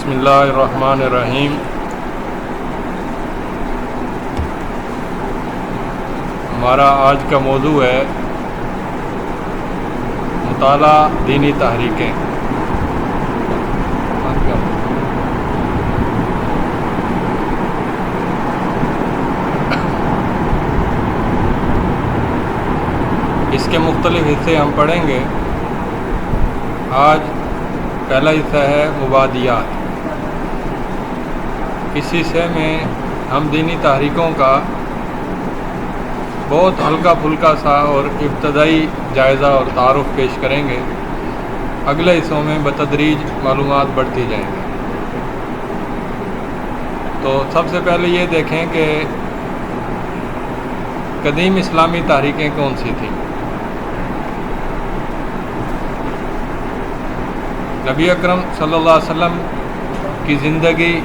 بسم اللہ الرحمن الرحیم۔ ہمارا آج کا موضوع ہے مطالعہ دینی تحریکیں۔ اس کے مختلف حصے ہم پڑھیں گے۔ آج پہلا حصہ ہے مبادیات۔ اس حصے میں ہم دینی تحریکوں کا بہت ہلکا پھلکا سا اور ابتدائی جائزہ اور تعارف پیش کریں گے۔ اگلے حصوں میں بتدریج معلومات بڑھتی جائیں گی۔ تو سب سے پہلے یہ دیکھیں کہ قدیم اسلامی تحریکیں کون سی تھیں۔ نبی اکرم صلی اللہ علیہ وسلم کی زندگی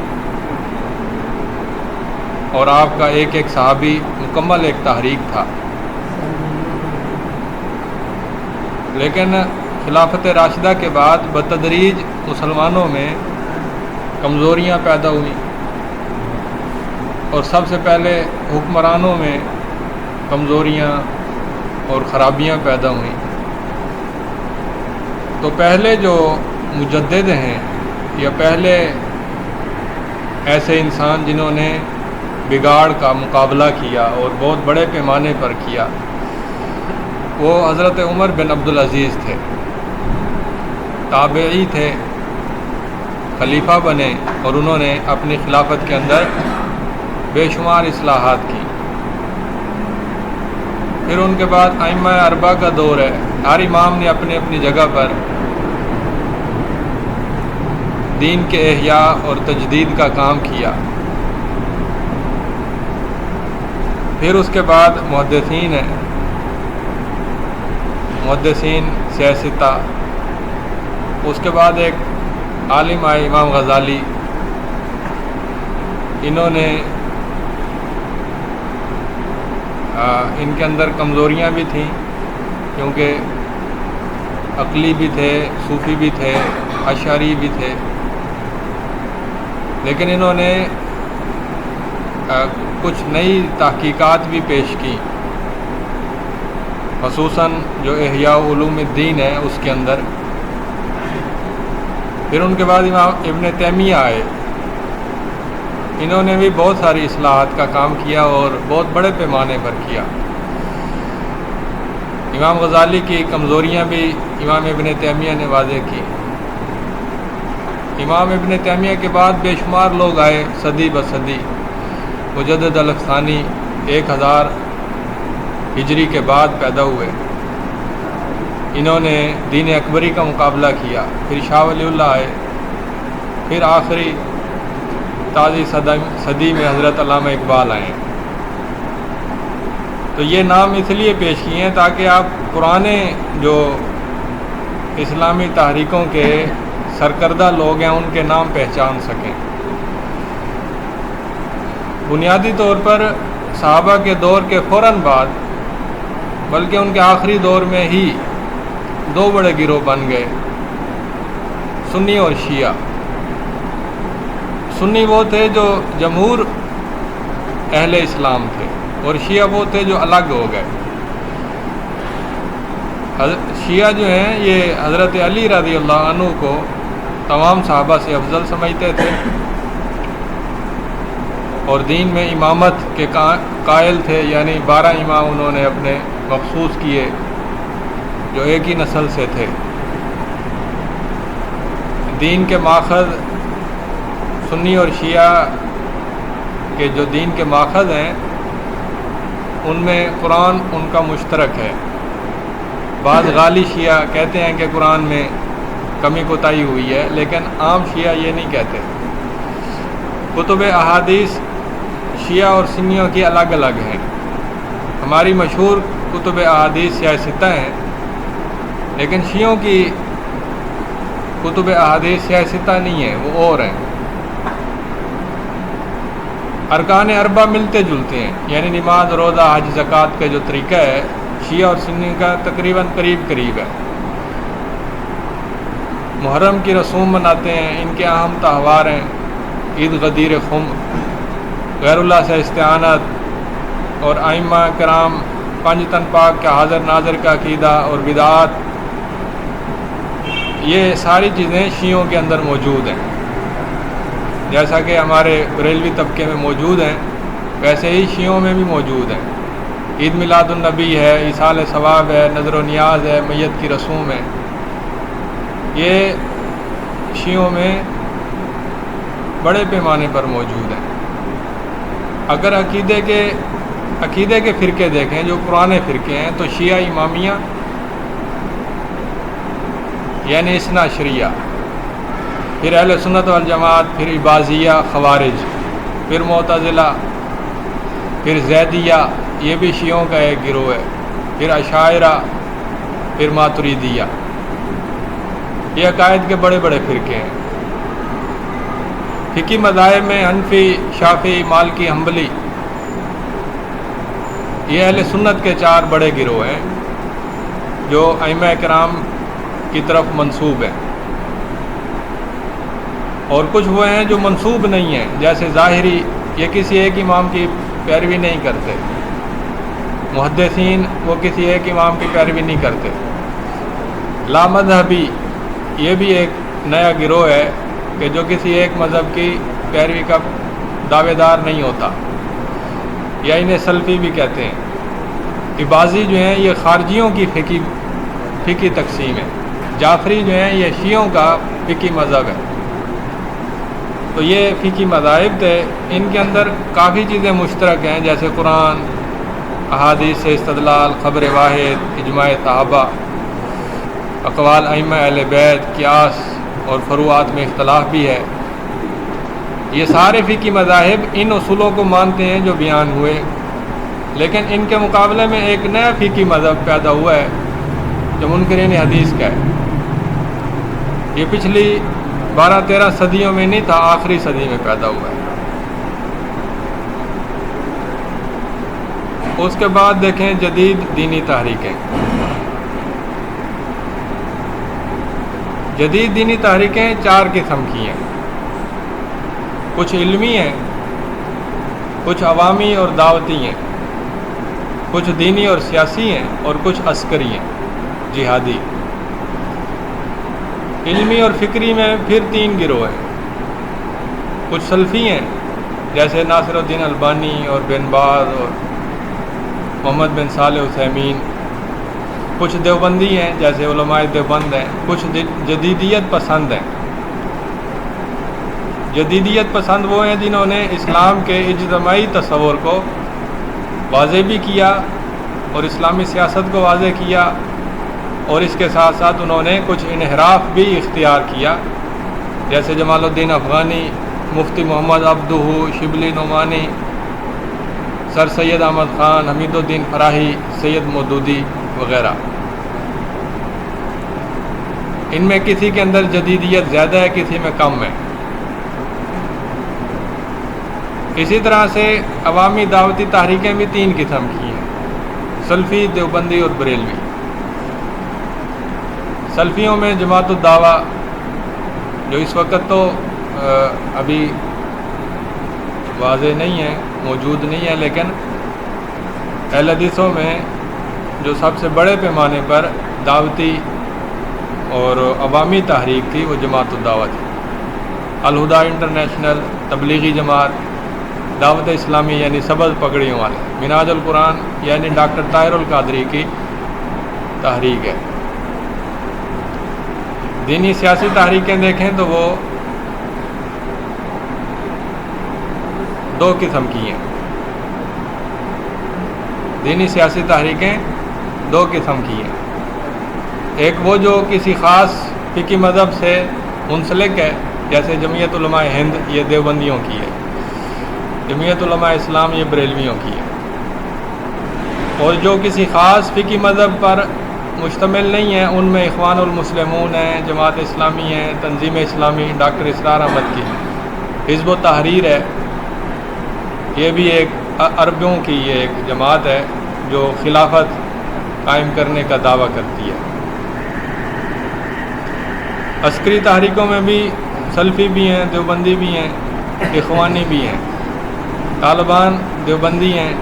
اور آپ کا ایک ایک صحابی مکمل ایک تحریک تھا، لیکن خلافت راشدہ کے بعد بتدریج مسلمانوں میں کمزوریاں پیدا ہوئیں اور سب سے پہلے حکمرانوں میں کمزوریاں اور خرابیاں پیدا ہوئیں۔ تو پہلے جو مجدد ہیں یا پہلے ایسے انسان جنہوں نے بگاڑ کا مقابلہ کیا اور بہت بڑے پیمانے پر کیا، وہ حضرت عمر بن عبدالعزیز تھے۔ تابعی تھے، خلیفہ بنے اور انہوں نے اپنی خلافت کے اندر بے شمار اصلاحات کی۔ پھر ان کے بعد ائمہ اربعہ کا دور ہے۔ ہر امام نے اپنی اپنی جگہ پر دین کے احیاء اور تجدید کا کام کیا۔ پھر اس کے بعد محدثین ہیں، محدثین سیاستہ۔ اس کے بعد ایک عالم آئے امام غزالی۔ انہوں نے ان کے اندر کمزوریاں بھی تھیں، کیونکہ عقلی بھی تھے، صوفی بھی تھے، اشعری بھی تھے، لیکن انہوں نے کچھ نئی تحقیقات بھی پیش کی، خصوصاً جو احیاء علوم الدین ہے اس کے اندر۔ پھر ان کے بعد امام ابن تیمیہ آئے۔ انہوں نے بھی بہت ساری اصلاحات کا کام کیا اور بہت بڑے پیمانے پر کیا۔ امام غزالی کی کمزوریاں بھی امام ابن تیمیہ نے واضح کی۔ امام ابن تیمیہ کے بعد بے شمار لوگ آئے صدی بصدی۔ مجدد الفسانی 1000 ہجری کے بعد پیدا ہوئے۔ انہوں نے دین اکبری کا مقابلہ کیا۔ پھر شاہ ولی اللہ آئے۔ پھر آخری تازی صدی میں حضرت علامہ اقبال آئے۔ تو یہ نام اس لیے پیش کیے ہیں تاکہ آپ پرانے جو اسلامی تحریکوں کے سرکردہ لوگ ہیں ان کے نام پہچان سکیں۔ بنیادی طور پر صحابہ کے دور کے فوراً بعد، بلکہ ان کے آخری دور میں ہی 2 بڑے گروہ بن گئے، سنی اور شیعہ۔ سنی وہ تھے جو جمہور اہل اسلام تھے، اور شیعہ وہ تھے جو الگ ہو گئے۔ شیعہ جو ہیں یہ حضرت علی رضی اللہ عنہ کو تمام صحابہ سے افضل سمجھتے تھے اور دین میں امامت کے قائل تھے، یعنی 12 امام انہوں نے اپنے مخصوص کیے جو ایک ہی نسل سے تھے۔ دین کے ماخذ سنی اور شیعہ کے جو دین کے ماخذ ہیں ان میں قرآن ان کا مشترک ہے۔ بعض غالی شیعہ کہتے ہیں کہ قرآن میں کمی کوتاہی ہوئی ہے، لیکن عام شیعہ یہ نہیں کہتے۔ کتب احادیث شیعہ اور سنیوں کی الگ الگ ہیں۔ ہماری مشہور کتب احادیث سیاستہ ہیں، لیکن شیعوں کی کتب احادیث سیاستہ نہیں ہیں، وہ اور ہیں۔ ارکان اربعہ ملتے جلتے ہیں، یعنی نماز، روزہ، حج، زکوٰۃ کا جو طریقہ ہے شیعہ اور سنی کا تقریباً قریب ہے۔ محرم کی رسوم مناتے ہیں، ان کے اہم تہوار ہیں عید غدیر خم، غیر اللہ سے استعانت، اور ائمہ کرام پنج تن پاک کا حاضر ناظر کا عقیدہ اور بدعات، یہ ساری چیزیں شیعوں کے اندر موجود ہیں۔ جیسا کہ ہمارے بریلوی طبقے میں موجود ہیں، ویسے ہی شیعوں میں بھی موجود ہیں۔ عید میلاد النبی ہے، ایصال ثواب ہے، نظر و نیاز ہے، میت کی رسوم ہے، یہ شیعوں میں بڑے پیمانے پر موجود ہیں۔ اگر عقیدے کے فرقے دیکھیں جو پرانے فرقے ہیں تو شیعہ امامیہ یعنی اثنا عشریہ، پھر اہل سنت والجماعت، پھر اباضیہ خوارج، پھر معتزلہ، پھر زیدیہ، یہ بھی شیعوں کا ایک گروہ ہے، پھر اشاعرہ، پھر ماتریدیہ، یہ عقائد کے بڑے بڑے فرقے ہیں۔ فقہی مذاہب میں حنفی، شافعی، مالکی، حنبلی، یہ اہل سنت کے چار بڑے گروہ ہیں جو ائمہ کرام کی طرف منسوب ہیں، اور کچھ وہ ہیں جو منسوب نہیں ہیں، جیسے ظاہری، یہ کسی ایک امام کی پیروی نہیں کرتے، محدثین وہ کسی ایک امام کی پیروی نہیں کرتے، لامذہبی، یہ بھی ایک نیا گروہ ہے کہ جو کسی ایک مذہب کی پیروی کا دعوے دار نہیں ہوتا، یا انہیں سلفی بھی کہتے ہیں۔ اباضی جو ہیں یہ خارجیوں کی فقہی تقسیم ہے، جعفری جو ہیں یہ شیعوں کا فقہی مذہب ہے۔ تو یہ فقہی مذاہب تھے، ان کے اندر کافی چیزیں مشترک ہیں، جیسے قرآن، احادیث سے استدلال، خبر واحد، اجماع صحابہ، اقوال ائمہ اہل بیت، قیاس اور فروعات میں اختلاف بھی ہے۔ یہ سارے فقہی مذاہب ان اصولوں کو مانتے ہیں جو بیان ہوئے، لیکن ان کے مقابلے میں ایک نیا فقہی مذہب پیدا ہوا ہے جو منکرین حدیث کا ہے۔ یہ پچھلی 12-13 صدیوں میں نہیں تھا، آخری صدی میں پیدا ہوا ہے۔ اس کے بعد دیکھیں جدید دینی تحریکیں۔ جدید دینی تحریکیں 4 قسم کی ہیں، کچھ علمی ہیں، کچھ عوامی اور دعوتی ہیں، کچھ دینی اور سیاسی ہیں، اور کچھ عسکری ہیں، جہادی۔ علمی اور فکری میں پھر 3 گروہ ہیں، کچھ سلفی ہیں جیسے ناصر الدین البانی اور بن باز اور محمد بن صالح عثیمین، کچھ دیوبندی ہیں جیسے علماء دیوبند ہیں، کچھ جدیدیت پسند ہیں۔ جدیدیت پسند وہ ہیں جنہوں نے اسلام کے اجتماعی تصور کو واضح بھی کیا اور اسلامی سیاست کو واضح کیا، اور اس کے ساتھ ساتھ انہوں نے کچھ انحراف بھی اختیار کیا، جیسے جمال الدین افغانی، مفتی محمد عبدہ، شبلی نعمانی، سر سید احمد خان، حمید الدین فراہی، سید مودودی وغیرہ۔ ان میں کسی کے اندر جدیدیت زیادہ ہے، کسی میں کم ہے۔ اسی طرح سے عوامی دعوتی تحریکیں بھی 3 قسم کی ہیں، سلفی، دیوبندی اور بریلوی۔ سلفیوں میں جماعت الدعوہ، جو اس وقت تو ابھی واضح نہیں ہے، موجود نہیں ہے، لیکن اہل حدیثوں میں جو سب سے بڑے پیمانے پر دعوتی اور عوامی تحریک تھی وہ جماعت الدعوہ تھی۔ الہدیٰ انٹرنیشنل، تبلیغی جماعت، دعوت اسلامی یعنی سبز پگڑیوں والے، منہاج القرآن یعنی ڈاکٹر طاہر القادری کی تحریک ہے۔ دینی سیاسی تحریکیں دیکھیں تو وہ 2 قسم کی ہیں۔ دینی سیاسی تحریکیں 2 قسم کی ہیں، ایک وہ جو کسی خاص فقہی مذہب سے منسلک ہے، جیسے جمعیت علماء ہند، یہ دیوبندیوں کی ہے، جمعیت علماء اسلام یہ بریلویوں کی ہے، اور جو کسی خاص فقہی مذہب پر مشتمل نہیں ہیں، ان میں اخوان المسلمون ہیں، جماعت اسلامی ہے، تنظیم اسلامی ڈاکٹر اسرار احمد کی، حزب التحریر ہے، یہ بھی ایک عربوں کی یہ ایک جماعت ہے جو خلافت قائم کرنے کا دعویٰ کرتی ہے۔ عسکری تحریکوں میں بھی سلفی بھی ہیں، دیوبندی بھی ہیں، اخوانی بھی ہیں۔ طالبان دیوبندی ہیں،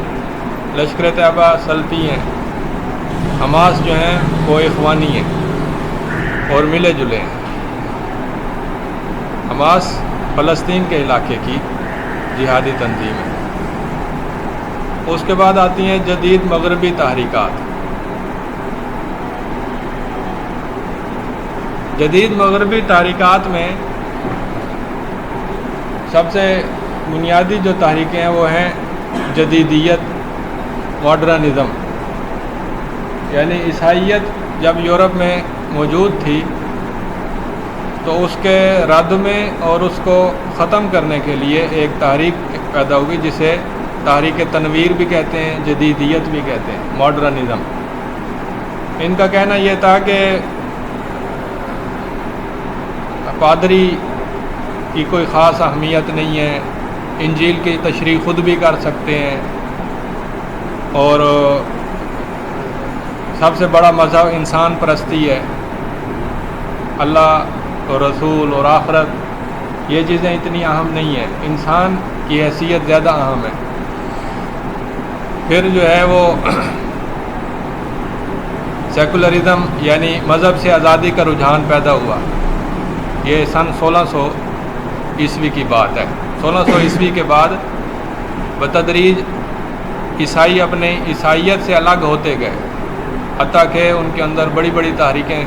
لشکر طیبہ سلفی ہیں، حماس جو ہیں وہ اخوانی ہیں اور ملے جلے ہیں۔ حماس فلسطین کے علاقے کی جہادی تنظیم ہے۔ اس کے بعد آتی ہیں جدید مغربی تحریکات۔ جدید مغربی تحریکات میں سب سے بنیادی جو تحریکیں ہیں وہ ہیں جدیدیت، ماڈرنزم، یعنی عیسائیت جب یورپ میں موجود تھی تو اس کے رد میں اور اس کو ختم کرنے کے لیے ایک تحریک پیدا ہوئی جسے تحریک تنویر بھی کہتے ہیں، جدیدیت بھی کہتے ہیں، ماڈرنزم۔ ان کا کہنا یہ تھا کہ پادری کی کوئی خاص اہمیت نہیں ہے، انجیل کی تشریح خود بھی کر سکتے ہیں، اور سب سے بڑا مذہب انسان پرستی ہے، اللہ اور رسول اور آخرت یہ چیزیں اتنی اہم نہیں ہیں، انسان کی حیثیت زیادہ اہم ہے۔ پھر جو ہے وہ سیکولرزم یعنی مذہب سے آزادی کا رجحان پیدا ہوا۔ یہ سن 1600 عیسوی کی بات ہے۔ 1600 عیسوی کے بعد بتدریج عیسائی اپنے عیسائیت سے الگ ہوتے گئے، حتیٰ کہ ان کے اندر بڑی بڑی تحریکیں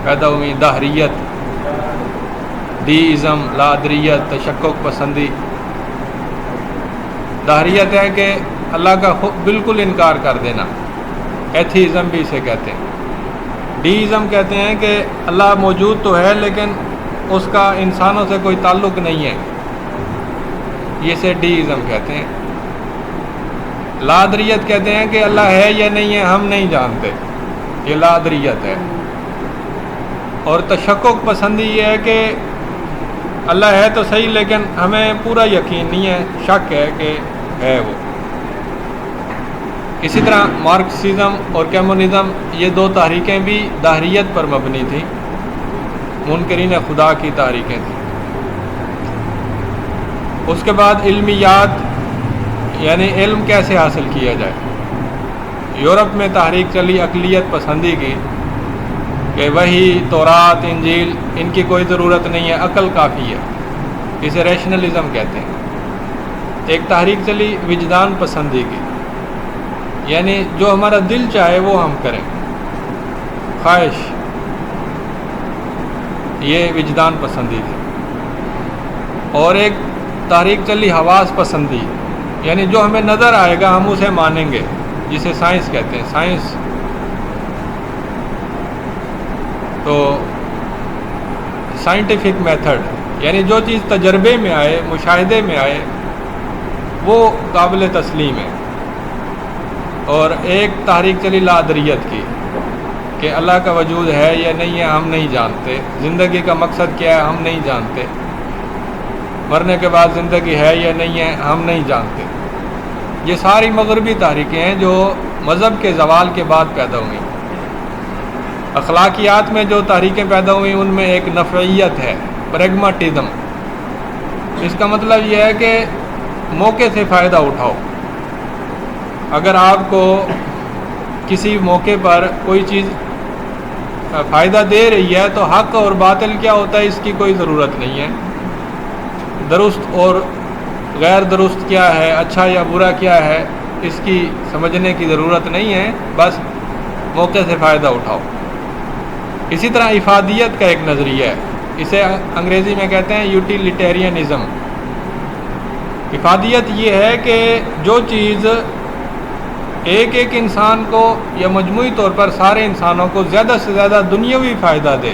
پیدا ہوئیں، دہریت، ڈیزم، لادریت، تشکک پسندی۔ دہریت ہے کہ اللہ کا بالکل انکار کر دینا، ایتھیزم بھی اسے کہتے ہیں۔ ڈیزم کہتے ہیں کہ اللہ موجود تو ہے لیکن اس کا انسانوں سے کوئی تعلق نہیں ہے، یہ سے ڈیزم کہتے ہیں۔ لادریت کہتے ہیں کہ اللہ ہے یا نہیں ہے ہم نہیں جانتے، یہ لادریت ہے۔ اور تشکک پسندی یہ ہے کہ اللہ ہے تو صحیح لیکن ہمیں پورا یقین نہیں ہے، شک ہے کہ ہے وہ۔ اسی طرح مارکسزم اور کمیونزم، یہ دو تحریکیں بھی دہریت پر مبنی تھیں، منکرین خدا کی تحریکیں تھیں۔ اس کے بعد علمیات یعنی علم کیسے حاصل کیا جائے۔ یورپ میں تحریک چلی اقلیت پسندی کی کہ وحی، تورات، انجیل ان کی کوئی ضرورت نہیں ہے، عقل کافی ہے، اسے ریشنلزم کہتے ہیں۔ ایک تحریک چلی وجدان پسندی کی، یعنی جو ہمارا دل چاہے وہ ہم کریں، خواہش، یہ وجدان پسندی تھی۔ اور ایک تحریک چلی حواس پسندی، یعنی جو ہمیں نظر آئے گا ہم اسے مانیں گے، جسے سائنس کہتے ہیں۔ سائنس تو سائنٹیفک میتھڈ، یعنی جو چیز تجربے میں آئے، مشاہدے میں آئے، وہ قابل تسلیم ہے۔ اور ایک تحریک چلی لادریت کی کہ اللہ کا وجود ہے یا نہیں ہے ہم نہیں جانتے، زندگی کا مقصد کیا ہے ہم نہیں جانتے، مرنے کے بعد زندگی ہے یا نہیں ہے ہم نہیں جانتے۔ یہ ساری مغربی تحریکیں ہیں جو مذہب کے زوال کے بعد پیدا ہوئیں۔ اخلاقیات میں جو تحریکیں پیدا ہوئیں ان میں ایک نفعیت ہے، پریگماٹزم۔ اس کا مطلب یہ ہے کہ موقع سے فائدہ اٹھاؤ۔ اگر آپ کو کسی موقع پر کوئی چیز فائدہ دے رہی ہے تو حق اور باطل کیا ہوتا ہے اس کی کوئی ضرورت نہیں ہے، درست اور غیر درست کیا ہے، اچھا یا برا کیا ہے اس کی سمجھنے کی ضرورت نہیں ہے، بس موقع سے فائدہ اٹھاؤ۔ اسی طرح افادیت کا ایک نظریہ ہے، اسے انگریزی میں کہتے ہیں یوٹیلیٹیرینزم۔ افادیت یہ ہے کہ جو چیز ایک ایک انسان کو یا مجموعی طور پر سارے انسانوں کو زیادہ سے زیادہ دنیاوی فائدہ دے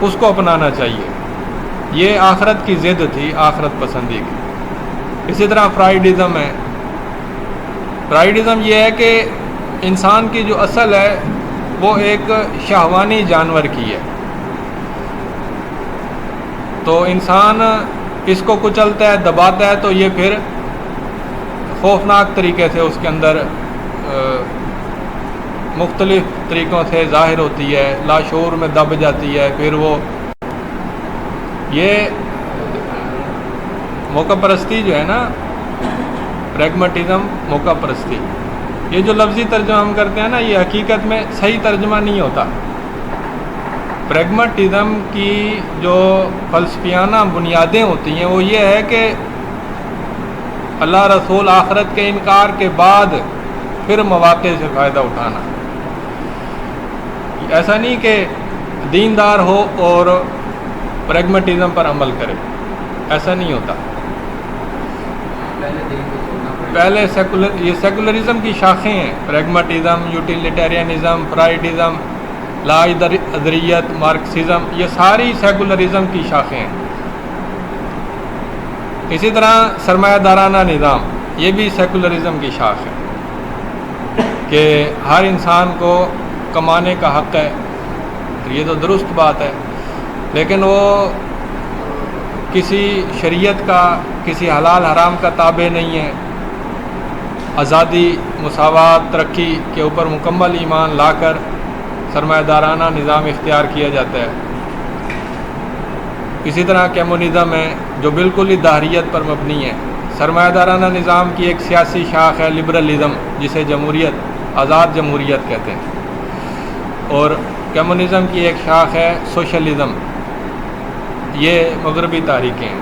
اس کو اپنانا چاہیے۔ یہ آخرت کی ضد تھی، آخرت پسندی کی۔ اسی طرح فرائیڈزم ہے۔ فرائیڈزم یہ ہے کہ انسان کی جو اصل ہے وہ ایک شہوانی جانور کی ہے، تو انسان اس کو کچلتا ہے، دباتا ہے، تو یہ پھر خوفناک طریقے سے اس کے اندر مختلف طریقوں سے ظاہر ہوتی ہے، لاشعور میں دب جاتی ہے، پھر وہ یہ موقع پرستی جو ہے نا، پریگمٹزم، موقع پرستی، یہ جو لفظی ترجمہ ہم کرتے ہیں نا، یہ حقیقت میں صحیح ترجمہ نہیں ہوتا۔ پریگمٹزم کی جو فلسفیانہ بنیادیں ہوتی ہیں وہ یہ ہے کہ اللہ رسول آخرت کے انکار کے بعد پھر مواقع سے فائدہ اٹھانا۔ ایسا نہیں کہ دیندار ہو اور پریگمٹزم پر عمل کرے، ایسا نہیں ہوتا۔ پہلے یہ سیکولرزم کی شاخیں ہیں، پریگمٹزم، یوٹیلیٹیرینزم، فرائیڈزم، لائی ادریت، مارکسزم، یہ ساری سیکولرزم کی شاخیں ہیں۔ اسی طرح سرمایہ دارانہ نظام، یہ بھی سیکولرزم کی شاخ ہے کہ ہر انسان کو کمانے کا حق ہے، یہ تو درست بات ہے، لیکن وہ کسی شریعت کا، کسی حلال حرام کا تابع نہیں ہے۔ آزادی، مساوات، ترقی کے اوپر مکمل ایمان لا کر سرمایہ دارانہ نظام اختیار کیا جاتا ہے۔ اسی طرح کمیونزم ہے جو بالکل ہی دہریت پر مبنی ہے۔ سرمایہ دارانہ نظام کی ایک سیاسی شاخ ہے لبرلزم، جسے جمہوریت، آزاد جمہوریت کہتے ہیں، اور کمیونزم کی ایک شاخ ہے سوشلزم، یہ مغربی تحریکیں ہیں۔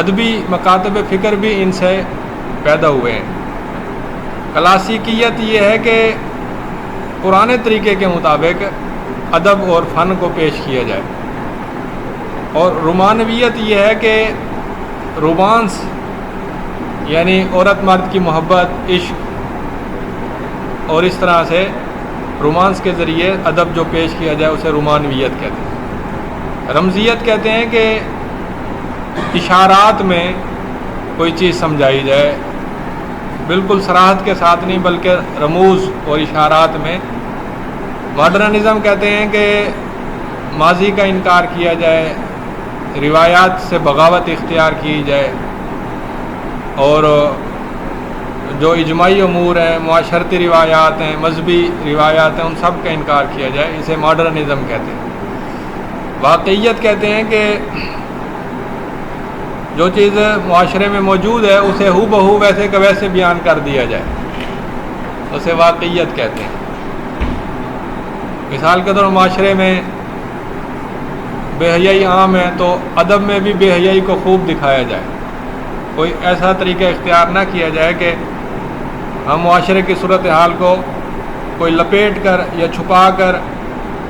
ادبی مکاتب فکر بھی ان سے پیدا ہوئے ہیں۔ کلاسیکیت یہ ہے کہ پرانے طریقے کے مطابق ادب اور فن کو پیش کیا جائے، اور رومانویت یہ ہے کہ رومانس یعنی عورت مرد کی محبت، عشق، اور اس طرح سے رومانس کے ذریعے ادب جو پیش کیا جائے اسے رومانویت کہتے ہیں۔ رمزیت کہتے ہیں کہ اشارات میں کوئی چیز سمجھائی جائے، بالکل صراحت کے ساتھ نہیں بلکہ رموز اور اشارات میں۔ ماڈرنزم کہتے ہیں کہ ماضی کا انکار کیا جائے، روایات سے بغاوت اختیار کی جائے، اور جو اجماعی امور ہیں، معاشرتی روایات ہیں، مذہبی روایات ہیں، ان سب کا انکار کیا جائے، اسے ماڈرنزم کہتے ہیں۔ واقعیت کہتے ہیں کہ جو چیز معاشرے میں موجود ہے اسے ہو بہو ویسے کا ویسے بیان کر دیا جائے، اسے واقعیت کہتے ہیں۔ مثال کے طور معاشرے میں بے حیائی عام ہے تو ادب میں بھی بے حیائی کو خوب دکھایا جائے، کوئی ایسا طریقہ اختیار نہ کیا جائے کہ ہم معاشرے کی صورتحال کو کوئی لپیٹ کر یا چھپا کر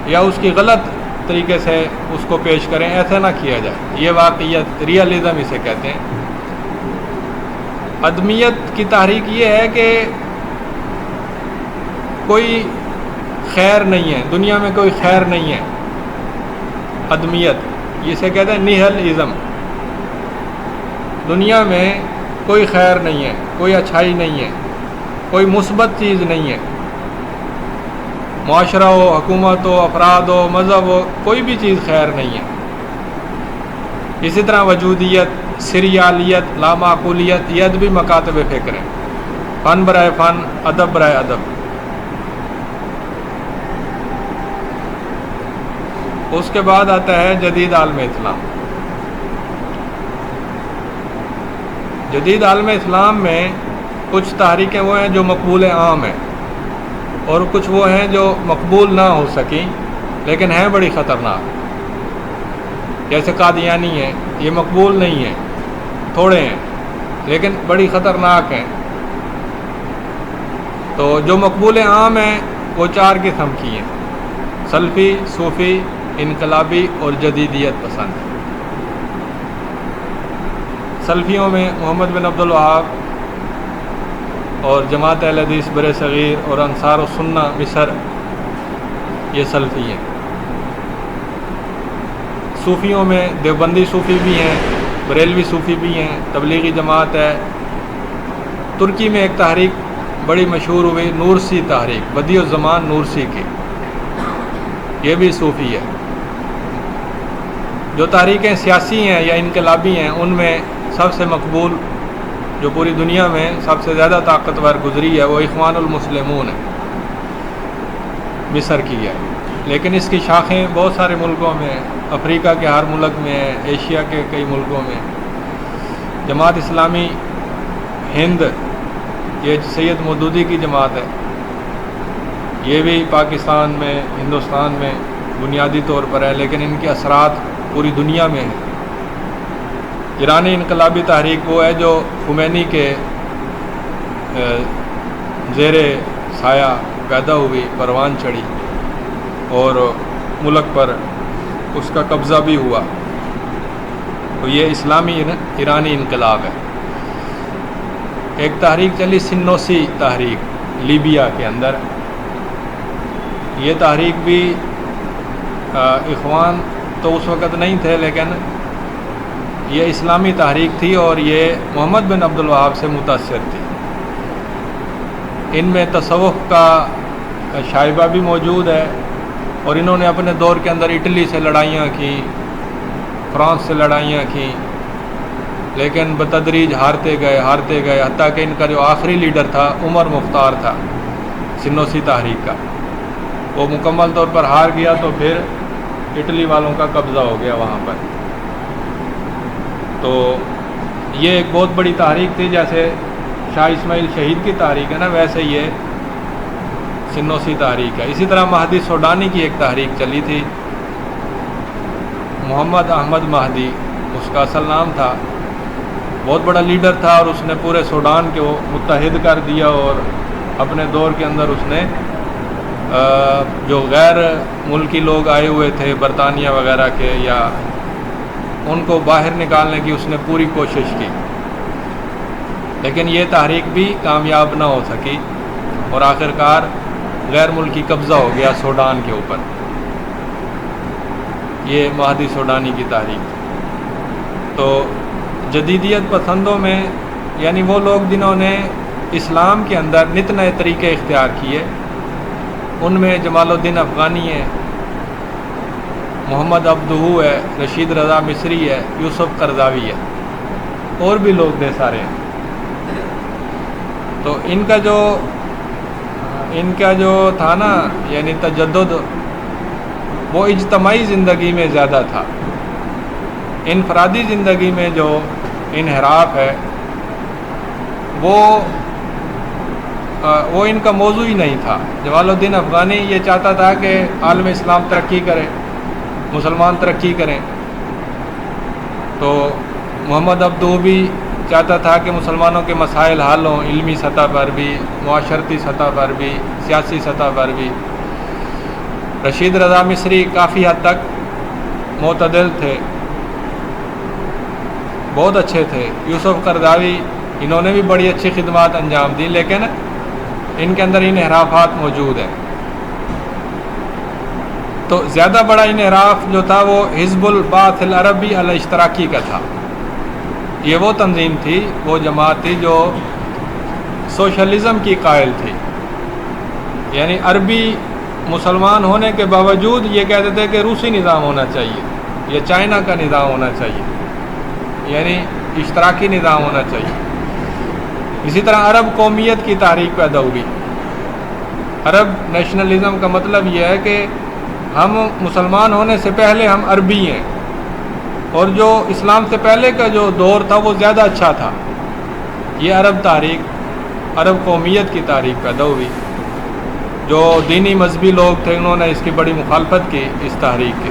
یا اس کی غلط طریقے سے اس کو پیش کریں، ایسا نہ کیا جائے، یہ واقعیت، ریئلزم اسے کہتے ہیں۔ ادمیت کی تحریک یہ ہے کہ کوئی خیر نہیں ہے، دنیا میں کوئی خیر نہیں ہے، ادمیت اسے کہتے ہیں نیہلزم، دنیا میں کوئی خیر نہیں ہے، کوئی اچھائی نہیں ہے، کوئی مثبت چیز نہیں ہے، معاشرہ ہو، حکومت ہو، افراد ہو، مذہب ہو، کوئی بھی چیز خیر نہیں ہے۔ اسی طرح وجودیت، سریالیت، لامعقولیت، یہ ادبی مکاتب فکر ہیں، فن برائے فن، ادب برائے ادب۔ اس کے بعد آتا ہے جدید عالم اسلام۔ جدید عالم اسلام میں کچھ تحریکیں وہ ہیں جو مقبول عام ہیں، اور کچھ وہ ہیں جو مقبول نہ ہو سکیں لیکن ہیں بڑی خطرناک، جیسے قادیانی ہیں، یہ مقبول نہیں ہیں، تھوڑے ہیں لیکن بڑی خطرناک ہیں۔ تو جو مقبول عام ہیں وہ چار قسم کی ہیں: سلفی، صوفی، انقلابی اور جدیدیت پسند۔ سلفیوں میں محمد بن عبد الوہاب اور جماعت اہل حدیث بر صغیر اور انصار السنہ مصر، یہ سلفی ہیں۔ صوفیوں میں دیوبندی صوفی بھی ہیں، بریلوی صوفی بھی ہیں، تبلیغی جماعت ہے۔ ترکی میں ایک تحریک بڑی مشہور ہوئی، نورسی تحریک، بدیع الزمان نورسی کی، یہ بھی صوفی ہے۔ جو تحریکیں سیاسی ہیں یا انقلابی ہیں ان میں سب سے مقبول، جو پوری دنیا میں سب سے زیادہ طاقتور گزری ہے، وہ اخوان المسلمون ہے۔ مصر کی ہے، لیکن اس کی شاخیں بہت سارے ملکوں میں ہیں، افریقہ کے ہر ملک میں ہیں، ایشیا کے کئی ملکوں میں۔ جماعت اسلامی ہند، یہ سید مودودی کی جماعت ہے، یہ بھی پاکستان میں، ہندوستان میں بنیادی طور پر ہے، لیکن ان کے اثرات پوری دنیا میں ہیں۔ ایرانی انقلابی تحریک وہ ہے جو خمینی کے زیر سایہ پیدا ہوئی، پروان چڑھی اور ملک پر اس کا قبضہ بھی ہوا، تو یہ اسلامی ایرانی انقلاب ہے۔ ایک تحریک چلی سنوسی تحریک لیبیا کے اندر، یہ تحریک بھی اخوان تو اس وقت نہیں تھے، لیکن یہ اسلامی تحریک تھی اور یہ محمد بن عبد الوہاب سے متاثر تھی۔ ان میں تصوف کا شائبہ بھی موجود ہے، اور انہوں نے اپنے دور کے اندر اٹلی سے لڑائیاں کیں، فرانس سے لڑائیاں کیں، لیکن بتدریج ہارتے گئے، حتیٰ کہ ان کا جو آخری لیڈر تھا عمر مختار تھا سنوسی تحریک کا، وہ مکمل طور پر ہار گیا، تو پھر اٹلی والوں کا قبضہ ہو گیا وہاں پر۔ تو یہ ایک بہت بڑی تحریک تھی، جیسے شاہ اسماعیل شہید کی تحریک ہے نا، ویسے یہ سنوسی تحریک ہے۔ اسی طرح مہدی سوڈانی کی ایک تحریک چلی تھی، محمد احمد مہدی اس کا اصل نام تھا، بہت بڑا لیڈر تھا، اور اس نے پورے سوڈان کو متحد کر دیا، اور اپنے دور کے اندر اس نے جو غیر ملکی لوگ آئے ہوئے تھے برطانیہ وغیرہ کے، یا ان کو باہر نکالنے کی اس نے پوری کوشش کی، لیکن یہ تحریک بھی کامیاب نہ ہو سکی، اور آخرکار غیر ملکی قبضہ ہو گیا سوڈان کے اوپر۔ یہ مہدی سوڈانی کی تحریک۔ تو جدیدیت پسندوں میں، یعنی وہ لوگ جنہوں نے اسلام کے اندر نت نئے طریقے اختیار کیے، ان میں جمال الدین افغانی ہے، محمد عبدہو ہے، رشید رضا مصری ہے، یوسف قرضاوی ہے، اور بھی لوگ بے سارے ہیں۔ تو ان کا جو تھا نا، یعنی تجدد، وہ اجتماعی زندگی میں زیادہ تھا، انفرادی زندگی میں جو انحراف ہے وہ ان کا موضوع ہی نہیں تھا۔ جمال الدین افغانی یہ چاہتا تھا کہ عالم اسلام ترقی کرے، مسلمان ترقی کریں، تو محمد عبدو بھی چاہتا تھا کہ مسلمانوں کے مسائل حل ہوں، علمی سطح پر بھی، معاشرتی سطح پر بھی، سیاسی سطح پر بھی۔ رشید رضا مصری کافی حد تک معتدل تھے، بہت اچھے تھے۔ یوسف قرضاوی، انہوں نے بھی بڑی اچھی خدمات انجام دی، لیکن ان کے اندر انحرافات موجود ہیں۔ تو زیادہ بڑا انحراف جو تھا وہ حزب البعث العربی الاشتراکی کا تھا۔ یہ وہ تنظیم تھی، وہ جماعت تھی جو سوشلزم کی قائل تھی، یعنی عربی مسلمان ہونے کے باوجود یہ کہتے تھے کہ روسی نظام ہونا چاہیے یا چائنا کا نظام ہونا چاہیے، یعنی اشتراکی نظام ہونا چاہیے۔ اسی طرح عرب قومیت کی تحریک پیدا ہوئی۔ عرب نیشنلزم کا مطلب یہ ہے کہ ہم مسلمان ہونے سے پہلے ہم عربی ہیں، اور جو اسلام سے پہلے کا جو دور تھا وہ زیادہ اچھا تھا۔ یہ عرب تحریک، عرب قومیت کی تحریک پیدا ہوئی۔ جو دینی مذہبی لوگ تھے انہوں نے اس کی بڑی مخالفت کی، اس تحریک کی۔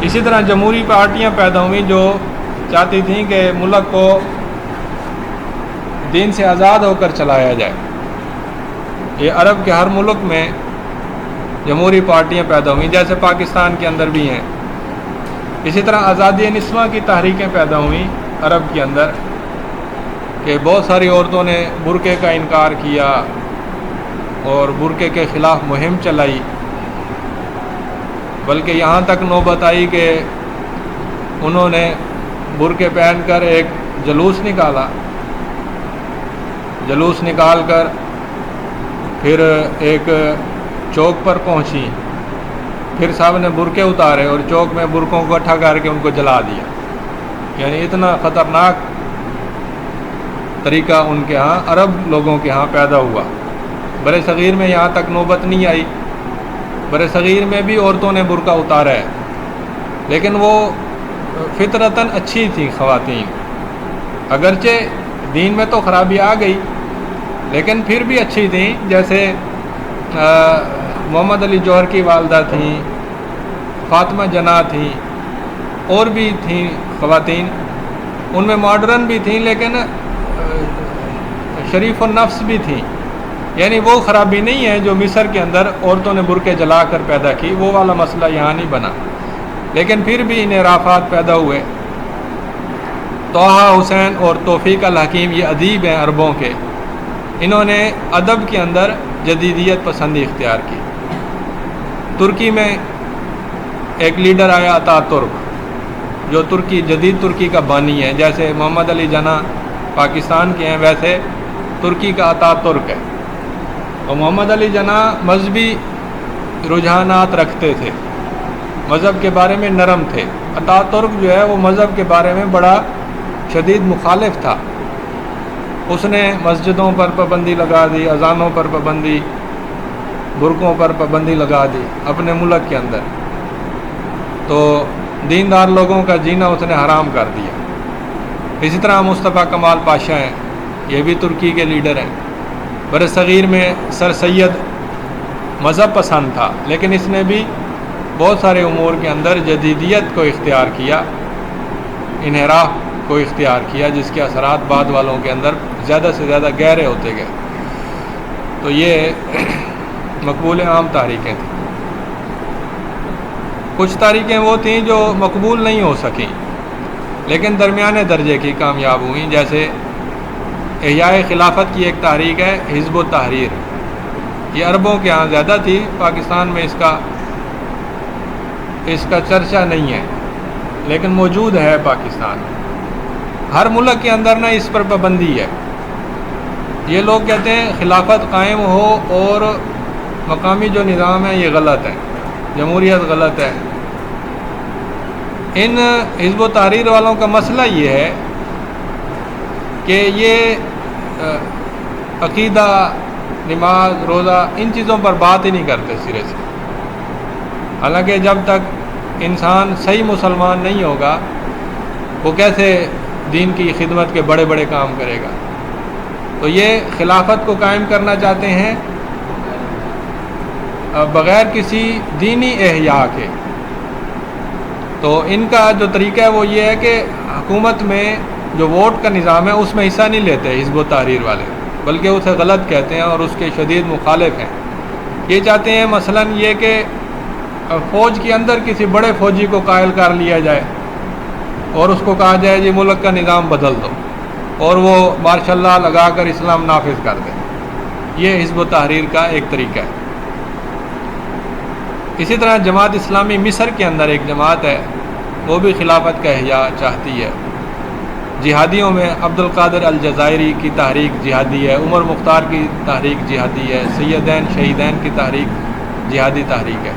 اسی طرح جمہوری پارٹیاں پیدا ہوئیں جو چاہتی تھیں کہ ملک کو دین سے آزاد ہو کر چلایا جائے۔ یہ عرب کے ہر ملک میں جمہوری پارٹیاں پیدا ہوئیں، جیسے پاکستان کے اندر بھی ہیں۔ اسی طرح آزادی نسواں کی تحریکیں پیدا ہوئیں عرب کے اندر، کہ بہت ساری عورتوں نے برقعے کا انکار کیا اور برقعے کے خلاف مہم چلائی، بلکہ یہاں تک نوبت آئی کہ انہوں نے برقعے پہن کر ایک جلوس نکالا، جلوس نکال کر پھر ایک چوک پر پہنچی، پھر صاحب نے برقعے اتارے اور چوک میں برقعوں کو اکٹھا کر کے ان کو جلا دیا۔ یعنی اتنا خطرناک طریقہ ان کے ہاں، عرب لوگوں کے ہاں پیدا ہوا۔ برے صغیر میں یہاں تک نوبت نہیں آئی، برصغیر میں بھی عورتوں نے برقع اتارا ہے، لیکن وہ فطرتاً اچھی تھیں خواتین، اگرچہ دین میں تو خرابی آ گئی لیکن پھر بھی اچھی تھیں، جیسے محمد علی جوہر کی والدہ تھیں، فاطمہ جناح تھیں، اور بھی تھیں خواتین، ان میں ماڈرن بھی تھیں لیکن شریف النفس بھی تھیں، یعنی وہ خرابی نہیں ہے جو مصر کے اندر عورتوں نے برقعے جلا کر پیدا کی، وہ والا مسئلہ یہاں نہیں بنا، لیکن پھر بھی انحرافات پیدا ہوئے۔ طٰہٰ حسین اور توفیق الحکیم یہ ادیب ہیں عربوں کے، انہوں نے ادب کے اندر جدیدیت پسندی اختیار کی۔ ترکی میں ایک لیڈر آیا اتا ترک، جو جدید ترکی کا بانی ہے، جیسے محمد علی جناح پاکستان کے ہیں ویسے ترکی کا اتا ترک ہے۔ اور محمد علی جناح مذہبی رجحانات رکھتے تھے، مذہب کے بارے میں نرم تھے۔ اتا ترک جو ہے وہ مذہب کے بارے میں بڑا شدید مخالف تھا، اس نے مسجدوں پر پابندی لگا دی، اذانوں پر پابندی، برقعوں پر پابندی لگا دی اپنے ملک کے اندر، تو دیندار لوگوں کا جینا اس نے حرام کر دیا۔ اسی طرح مصطفیٰ کمال پاشا ہیں، یہ بھی ترکی کے لیڈر ہیں۔ برصغیر میں سر سید مذہب پسند تھا، لیکن اس نے بھی بہت سارے امور کے اندر جدیدیت کو اختیار کیا، انحراف کو اختیار کیا، جس کے اثرات بعد والوں کے اندر زیادہ سے زیادہ گہرے ہوتے گئے۔ تو یہ مقبول عام تحریکیں تھیں۔ کچھ تحریکیں وہ تھیں جو مقبول نہیں ہو سکیں لیکن درمیانے درجے کی کامیاب ہوئیں، جیسے احیاء خلافت کی ایک تحریک ہے حزب التحریر، یہ عربوں کے ہاں زیادہ تھی، پاکستان میں اس کا چرچا نہیں ہے لیکن موجود ہے پاکستان میں۔ ہر ملک کے اندر نا اس پر پابندی ہے۔ یہ لوگ کہتے ہیں خلافت قائم ہو اور مقامی جو نظام ہے یہ غلط ہے، جمہوریت غلط ہے۔ ان حزب و تحریر والوں کا مسئلہ یہ ہے کہ یہ عقیدہ، نماز، روزہ، ان چیزوں پر بات ہی نہیں کرتے سرے سے، حالانکہ جب تک انسان صحیح مسلمان نہیں ہوگا وہ کیسے دین کی خدمت کے بڑے بڑے کام کرے گا۔ تو یہ خلافت کو قائم کرنا چاہتے ہیں بغیر کسی دینی احیاء کے۔ تو ان کا جو طریقہ ہے وہ یہ ہے کہ حکومت میں جو ووٹ کا نظام ہے اس میں حصہ نہیں لیتے حزب و تحریر والے، بلکہ اسے غلط کہتے ہیں اور اس کے شدید مخالف ہیں۔ یہ چاہتے ہیں مثلا یہ کہ فوج کے اندر کسی بڑے فوجی کو قائل کر لیا جائے اور اس کو کہا جائے جی ملک کا نظام بدل دو، اور وہ ماشاء اللہ لگا کر اسلام نافذ کر دے۔ یہ حزب و تحریر کا ایک طریقہ ہے۔ اسی طرح جماعت اسلامی مصر کے اندر ایک جماعت ہے، وہ بھی خلافت کا احیاء چاہتی ہے۔ جہادیوں میں عبد القادر الجزائری کی تحریک جہادی ہے، عمر مختار کی تحریک جہادی ہے، سیدین شہیدین کی تحریک جہادی تحریک ہے۔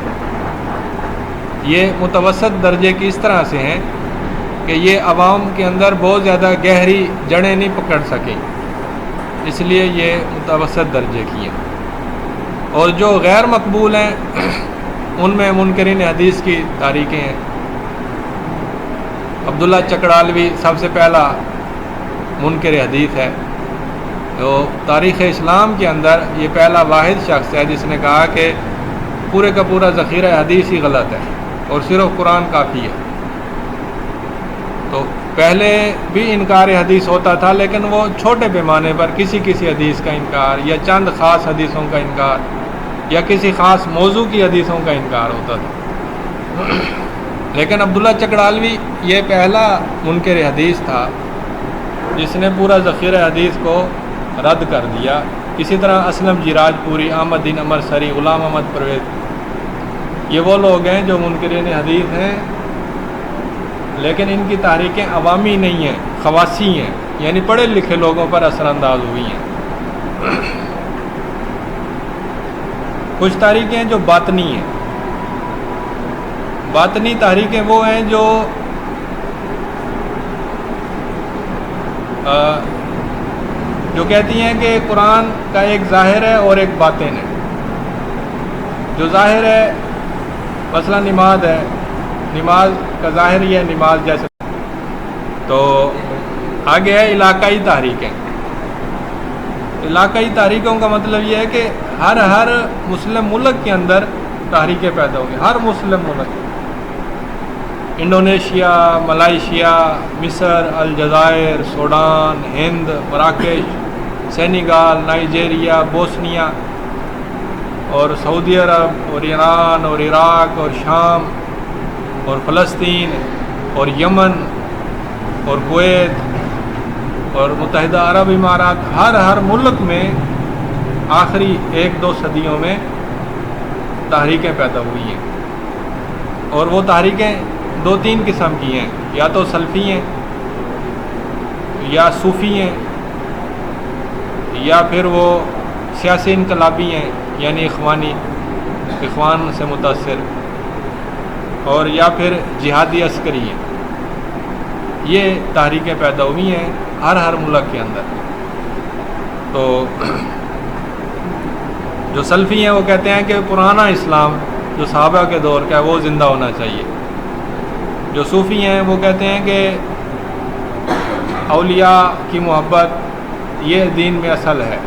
یہ متوسط درجے کی اس طرح سے ہیں کہ یہ عوام کے اندر بہت زیادہ گہری جڑیں نہیں پکڑ سکیں، اس لیے یہ متوسط درجے کی ہیں۔ اور جو غیر مقبول ہیں ان میں منکرین حدیث کی تحریکیں ہیں۔ عبداللہ چکڑالوی سب سے پہلا منکر حدیث ہے، تو تاریخ اسلام کے اندر یہ پہلا واحد شخص ہے جس نے کہا کہ پورے کا پورا ذخیرہ حدیث ہی غلط ہے اور صرف قرآن کافی ہے۔ تو پہلے بھی انکار حدیث ہوتا تھا لیکن وہ چھوٹے پیمانے پر کسی حدیث کا انکار یا چند خاص حدیثوں کا انکار یا کسی خاص موضوع کی حدیثوں کا انکار ہوتا تھا، لیکن عبداللہ چکڑالوی یہ پہلا منکر حدیث تھا جس نے پورا ذخیرہ حدیث کو رد کر دیا۔ اسی طرح اسلم جی راج پوری، احمد دین امر سری، غلام احمد پرویز، یہ وہ لوگ ہیں جو منکرین حدیث ہیں لیکن ان کی تحریکیں عوامی نہیں ہیں، خواصی ہیں، یعنی پڑھے لکھے لوگوں پر اثر انداز ہوئی ہیں۔ کچھ تحریکیں جو باطنی ہیں، باطنی تحریکیں وہ ہیں جو کہتی ہیں کہ قرآن کا ایک ظاہر ہے اور ایک باطن ہے۔ جو ظاہر ہے مثلا نماز ہے، نماز کا ظاہر یہ ہے نماز جیسے، تو آگے ہے علاقائی تحریکیں۔ علاقائی تحریکوں کا مطلب یہ ہے کہ ہر مسلم ملک کے اندر تحریکیں پیدا ہوگی، ہر مسلم ملک، انڈونیشیا، ملائیشیا، مصر، الجزائر، سوڈان، ہند، مراکش، سینیگال، نائجیریا، بوسنیا اور سعودی عرب اور ایران اور عراق اور شام اور فلسطین اور یمن اور کویت اور متحدہ عرب امارات، ہر ملک میں آخری 1-2 صدیوں میں تحریکیں پیدا ہوئی ہیں، اور وہ تحریکیں 2-3 قسم کی ہیں، یا تو سلفی ہیں یا صوفی ہیں، یا پھر وہ سیاسی انقلابی ہیں یعنی اخوان سے متاثر، اور یا پھر جہادی عسکری ہیں۔ یہ تحریکیں پیدا ہوئی ہیں ہر ملک کے اندر۔ تو جو سلفی ہیں وہ کہتے ہیں کہ پرانا اسلام جو صحابہ کے دور کا ہے وہ زندہ ہونا چاہیے۔ جو صوفی ہیں وہ کہتے ہیں کہ اولیاء کی محبت یہ دین میں اصل ہے،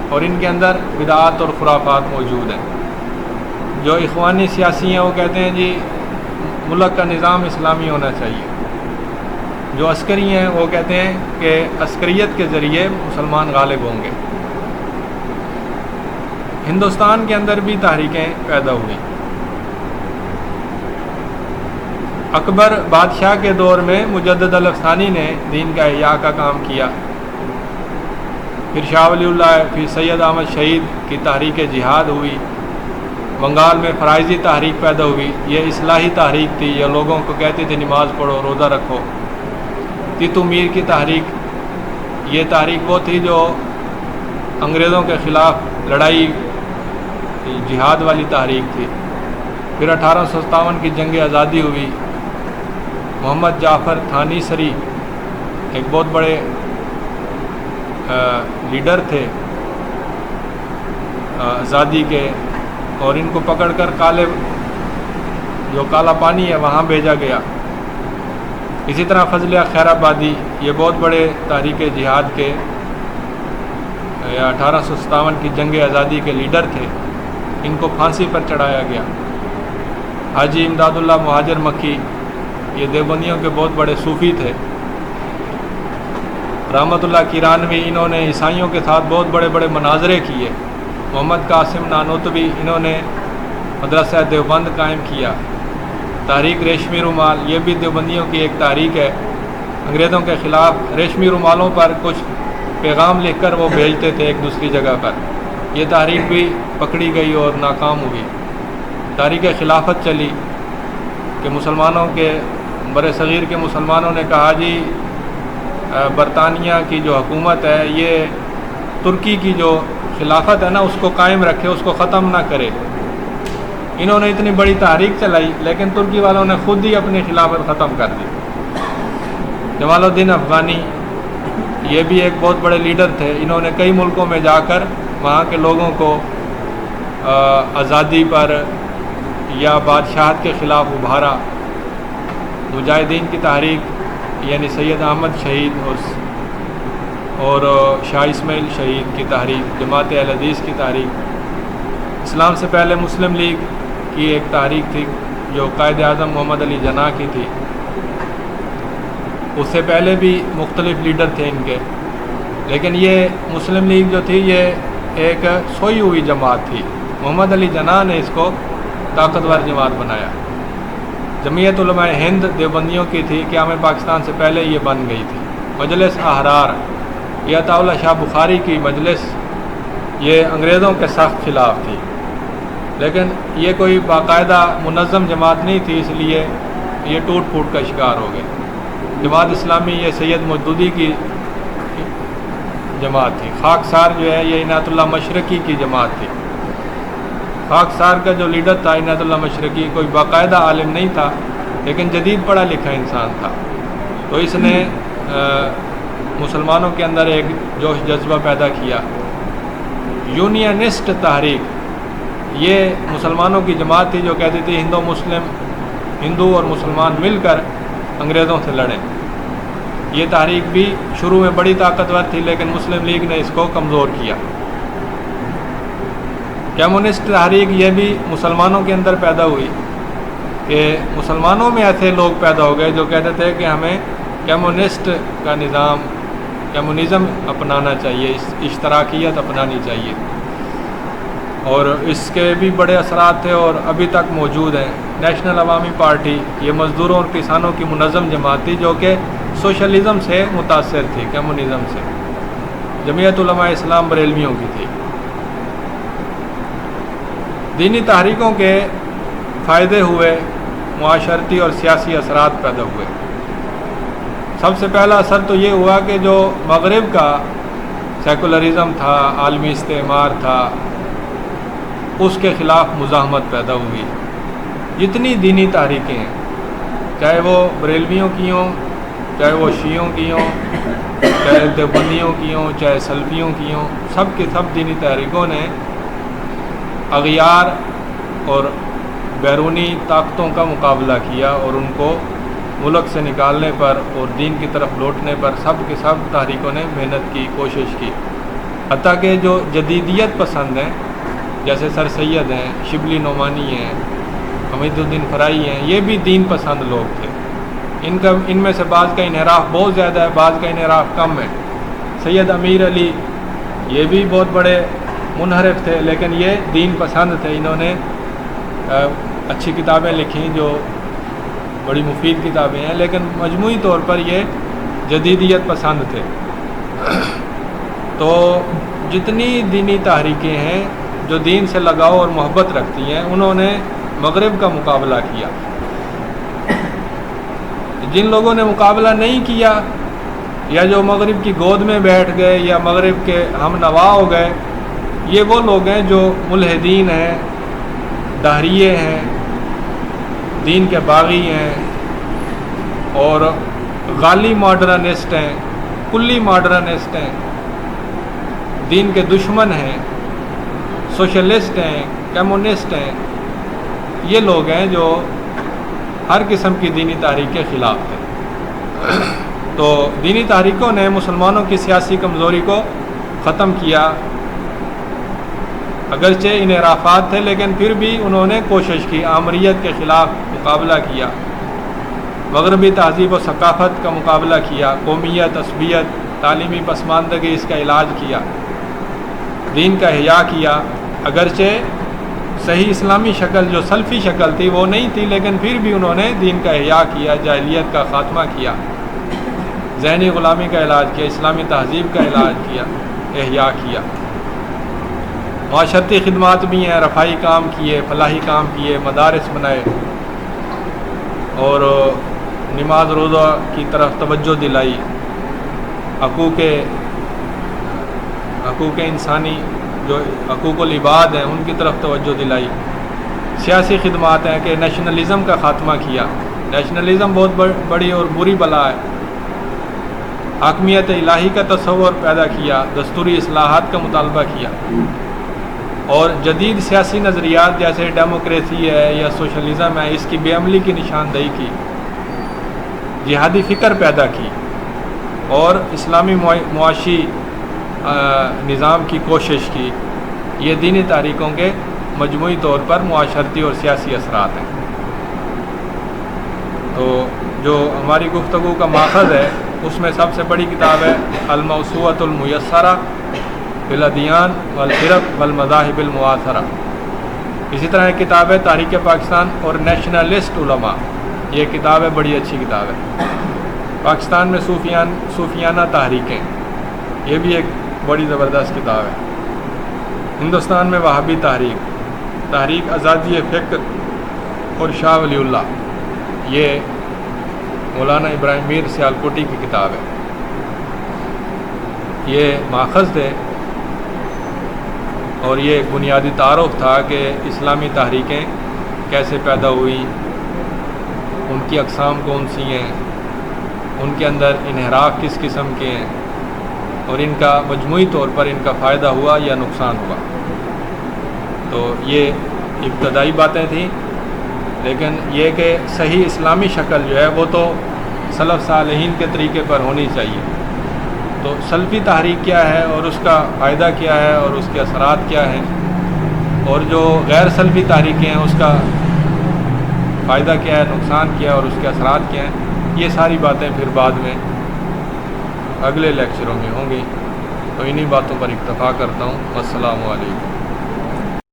اور ان کے اندر بدعات اور خرافات موجود ہیں۔ جو اخوانی سیاسی ہیں وہ کہتے ہیں جی ملک کا نظام اسلامی ہونا چاہیے۔ جو عسکری ہیں وہ کہتے ہیں کہ عسکریت کے ذریعے مسلمان غالب ہوں گے۔ ہندوستان کے اندر بھی تحریکیں پیدا ہوئی۔ اکبر بادشاہ کے دور میں مجدد الافسانی نے دین کا احیاء کا کام کیا، پھر شاہ ولی اللہ، پھر سید احمد شہید کی تحریک جہاد ہوئی، بنگال میں فرائضی تحریک پیدا ہوئی، یہ اصلاحی تحریک تھی، یہ لوگوں کو کہتی تھی نماز پڑھو، روزہ رکھو۔ تیتو میر کی تحریک، یہ تحریک وہ تھی جو انگریزوں کے خلاف لڑائی جہاد والی تحریک تھی۔ پھر 1857 کی جنگ آزادی ہوئی، محمد جعفر تھانیسری ایک بہت بڑے لیڈر تھے آزادی کے، اور ان کو پکڑ کر کالا پانی ہے وہاں بھیجا گیا۔ اسی طرح فضلیہ خیر آبادی، یہ بہت بڑے تحریک جہاد کے 1857 کی جنگ آزادی کے لیڈر تھے، ان کو پھانسی پر چڑھایا گیا۔ حاجی امداد اللہ مہاجر مکی، یہ دیوبندیوں کے بہت بڑے صوفی تھے۔ رحمت اللہ کیرانوی، انہوں نے عیسائیوں کے ساتھ بہت بڑے بڑے مناظرے کیے۔ محمد قاسم نانوتوی، انہوں نے مدرسہ دیوبند قائم کیا۔ تحریک ریشمی رومال، یہ بھی دیوبندیوں کی ایک تحریک ہے، انگریزوں کے خلاف ریشمی رومالوں پر کچھ پیغام لکھ کر وہ بھیجتے تھے ایک دوسری جگہ پر۔ یہ تحریک بھی پکڑی گئی اور ناکام ہوئی۔ تحریک خلافت چلی کہ مسلمانوں کے بر صغیر کے مسلمانوں نے کہا جی برطانیہ کی جو حکومت ہے یہ ترکی کی جو خلافت ہے نا اس کو قائم رکھے، اس کو ختم نہ کرے۔ انہوں نے اتنی بڑی تحریک چلائی لیکن ترکی والوں نے خود ہی اپنی خلافت ختم کر دی۔ جمال الدین افغانی، یہ بھی ایک بہت بڑے لیڈر تھے، انہوں نے کئی ملکوں میں جا کر وہاں کے لوگوں کو آزادی پر یا بادشاہت کے خلاف ابھارا۔ مجاہدین کی تحریک یعنی سید احمد شہید اور شاہ اسماعیل شہید کی تحریک، جماعت اہل حدیث کی تحریک، اسلام سے پہلے مسلم لیگ کی ایک تحریک تھی جو قائد اعظم محمد علی جناح کی تھی۔ اس سے پہلے بھی مختلف لیڈر تھے ان کے، لیکن یہ مسلم لیگ جو تھی یہ ایک سوئی ہوئی جماعت تھی۔ محمد علی جناح نے اس کو طاقتور جماعت بنایا۔ جمعیت علماء ہند دیوبندیوں کی تھی، قیام پاکستان سے پہلے یہ بن گئی تھی۔ مجلس احرار، یہ عطا اللہ شاہ بخاری کی مجلس، یہ انگریزوں کے سخت خلاف تھی، لیکن یہ کوئی باقاعدہ منظم جماعت نہیں تھی، اس لیے یہ ٹوٹ پھوٹ کا شکار ہو گئے۔ جماعت اسلامی، یہ سید مودودی کی جماعت تھی۔ خاکسار جو ہے یہ عنایت اللہ مشرقی کی جماعت تھی۔ خاکسار کا جو لیڈر تھا عنایت اللہ مشرقی کوئی باقاعدہ عالم نہیں تھا، لیکن جدید پڑھا لکھا انسان تھا، تو اس نے مسلمانوں کے اندر ایک جوش جذبہ پیدا کیا۔ یونینسٹ تحریک، یہ مسلمانوں کی جماعت تھی جو کہتی تھی ہندو اور مسلمان مل کر انگریزوں سے لڑیں۔ یہ تحریک بھی شروع میں بڑی طاقتور تھی، لیکن مسلم لیگ نے اس کو کمزور کیا۔ کمیونسٹ تحریک یہ بھی مسلمانوں کے اندر پیدا ہوئی کہ مسلمانوں میں ایسے لوگ پیدا ہو گئے جو کہتے تھے کہ ہمیں کمیونسٹ کا نظام، کمیونزم اپنانا چاہیے، اشتراکیت اپنانی چاہیے، اور اس کے بھی بڑے اثرات تھے اور ابھی تک موجود ہیں۔ نیشنل عوامی پارٹی یہ مزدوروں اور کسانوں کی منظم جماعت تھی جو کہ سوشلزم سے متاثر تھی، کمیونزم سے۔ جمعیت علماء اسلام بریلویوں کی تھی۔ دینی تحریکوں کے فائدے ہوئے، معاشرتی اور سیاسی اثرات پیدا ہوئے۔ سب سے پہلا اثر تو یہ ہوا کہ جو مغرب کا سیکولرزم تھا، عالمی استعمار تھا، اس کے خلاف مزاحمت پیدا ہوئی۔ جتنی دینی تحریکیں ہیں، چاہے وہ بریلویوں کی ہوں، چاہے وہ شیعوں کی ہوں، چاہے دیوبندیوں کی ہوں، چاہے سلفیوں کی ہوں، سب کے سب دینی تحریکوں نے اغیار اور بیرونی طاقتوں کا مقابلہ کیا اور ان کو ملک سے نکالنے پر اور دین کی طرف لوٹنے پر سب کے سب تحریکوں نے محنت کی، کوشش کی۔ حتیٰ کہ جو جدیدیت پسند ہیں جیسے سر سید ہیں، شبلی نعمانی ہیں، حمید الدین فرائی ہیں، یہ بھی دین پسند لوگ تھے۔ ان میں سے بعض کا انحراف بہت زیادہ ہے، بعض کا انحراف کم ہے۔ سید امیر علی یہ بھی بہت بڑے منحرف تھے، لیکن یہ دین پسند تھے۔ انہوں نے اچھی کتابیں لکھیں جو بڑی مفید کتابیں ہیں، لیکن مجموعی طور پر یہ جدیدیت پسند تھے۔ تو جتنی دینی تحریکیں ہیں جو دین سے لگاؤ اور محبت رکھتی ہیں، انہوں نے مغرب کا مقابلہ کیا۔ جن لوگوں نے مقابلہ نہیں کیا یا جو مغرب کی گود میں بیٹھ گئے یا مغرب کے ہم نوا ہو گئے، یہ وہ لوگ ہیں جو ملحدین ہیں، دہریے ہیں، دین کے باغی ہیں اور غالی ماڈرنسٹ ہیں، کلی ماڈرنسٹ ہیں، دین کے دشمن ہیں، سوشلسٹ ہیں، کمیونسٹ ہیں۔ یہ لوگ ہیں جو ہر قسم کی دینی تحریک کے خلاف تھے۔ تو دینی تحریکوں نے مسلمانوں کی سیاسی کمزوری کو ختم کیا، اگرچہ انحرافات تھے لیکن پھر بھی انہوں نے کوشش کی، آمریت کے خلاف مقابلہ کیا، مغربی تہذیب و ثقافت کا مقابلہ کیا، قومیت، عصبیت، تعلیمی پسماندگی، اس کا علاج کیا، دین کا احیاء کیا۔ اگرچہ صحیح اسلامی شکل جو سلفی شکل تھی وہ نہیں تھی، لیکن پھر بھی انہوں نے دین کا احیاء کیا، جاہلیت کا خاتمہ کیا، ذہنی غلامی کا علاج کیا، اسلامی تہذیب کا علاج کیا، احیاء کیا۔ معاشرتی خدمات بھی ہیں، رفاہی کام کیے، فلاحی کام کیے، مدارس بنائے اور نماز روزہ کی طرف توجہ دلائی، حقوق انسانی جو حقوق العباد ہیں ان کی طرف توجہ دلائی۔ سیاسی خدمات ہیں کہ نیشنلزم کا خاتمہ کیا۔ نیشنلزم بہت بڑی اور بری بلا ہے۔ حاکمیت الہی کا تصور پیدا کیا، دستوری اصلاحات کا مطالبہ کیا اور جدید سیاسی نظریات جیسے ڈیموکریسی ہے یا سوشلزم ہے، اس کی بے عملی کی نشاندہی کی، جہادی فکر پیدا کی اور اسلامی معاشی نظام کی کوشش کی۔ یہ دینی تحریکوں کے مجموعی طور پر معاشرتی اور سیاسی اثرات ہیں۔ تو جو ہماری گفتگو کا ماخذ ہے اس میں سب سے بڑی کتاب ہے الموسوعۃ المیسرہ فی الادیان والفرق والمذاہب المعاصرہ۔ اسی طرح ایک کتاب ہے تاریخ پاکستان اور نیشنلسٹ علماء، یہ کتاب ہے، بڑی اچھی کتاب ہے۔ پاکستان میں صوفیانہ تحریکیں، یہ بھی ایک بڑی زبردست کتاب ہے۔ ہندوستان میں وہابی تحریک آزادی فکر اور شاہ ولی اللہ، یہ مولانا ابراہیم میر سیالکوٹی کی کتاب ہے۔ یہ ماخذ تھے اور یہ ایک بنیادی تعارف تھا کہ اسلامی تحریکیں کیسے پیدا ہوئی، ان کی اقسام کون سی ہیں، ان کے اندر انحراف کس قسم کے ہیں اور ان کا مجموعی طور پر ان کا فائدہ ہوا یا نقصان ہوا۔ تو یہ ابتدائی باتیں تھیں، لیکن یہ کہ صحیح اسلامی شکل جو ہے وہ تو سلف صالحین کے طریقے پر ہونی چاہیے۔ تو سلفی تحریک کیا ہے اور اس کا فائدہ کیا ہے اور اس کے اثرات کیا ہیں، اور جو غیر سلفی تحریکیں ہیں اس کا فائدہ کیا ہے، نقصان کیا ہے اور اس کے اثرات کیا ہیں، یہ ساری باتیں پھر بعد میں اگلے لیکچروں میں ہوں گی۔ تو انہی باتوں پر اکتفا کرتا ہوں۔ السلام علیکم۔